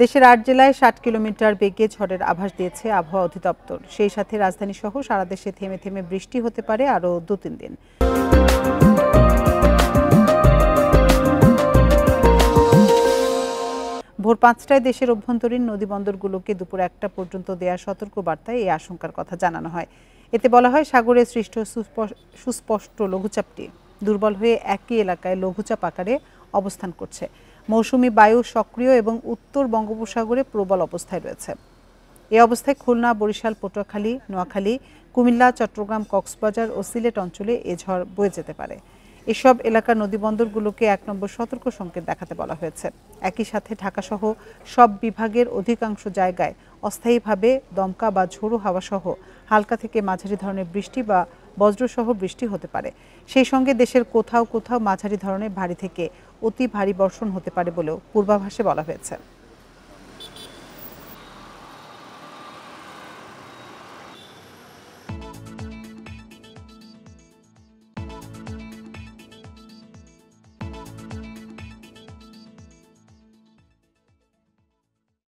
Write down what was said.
দেশের ৮ জেলায় ৬০ কিলোমিটার বেগে ঝড়ের আভাস দিয়েছে আবহাওয়া অধিদপ্তর। সেই সাথে রাজধানী সহ সারা দেশে থেমে থেমে বৃষ্টি হতে পারে আরও ২-৩ দিন। ভোর ৫টায় দেশের অভ্যন্তরীণ নদীবন্দরগুলোকে দুপুর ১টা পর্যন্ত দেয়া সতর্কবার্তায় এই আশঙ্কার কথা জানানো হয়। এতে বলা হয়, সাগরে সৃষ্ট সুস্পষ্ট লঘুচাপটি দুর্বল হয়ে একই এলাকায় লঘুচাপ আকারে অবস্থান করছে। মৌসুমী বায়ু সক্রিয় এবং উত্তর বঙ্গোপসাগরে প্রবল অবস্থায় রয়েছে। এই অবস্থায় খুলনা, বরিশাল, পটুয়াখালী, নোয়াখালী, কুমিল্লা, চট্টগ্রাম, কক্সবাজার ও সিলেট অঞ্চলে এ ঝড় বয়ে যেতে পারে। এসব এলাকার নদীবন্দরগুলোকে ১ নম্বর সতর্ক সংকেত দেখাতে বলা হয়েছে। একই সাথে ঢাকাসহ সব বিভাগের অধিকাংশ জায়গায় অস্থায়ীভাবে দমকা বা ঝোড়ো হাওয়া সহ হালকা থেকে মাঝারি ধরনের বৃষ্টি বা বজ্রসহ বৃষ্টি হতে পারে। সেই সঙ্গে দেশের কোথাও কোথাও মাঝারি ধরনের ভারী থেকে অতি ভারী বর্ষণ হতে পারে বলেও পূর্বাভাসে বলা হয়েছে।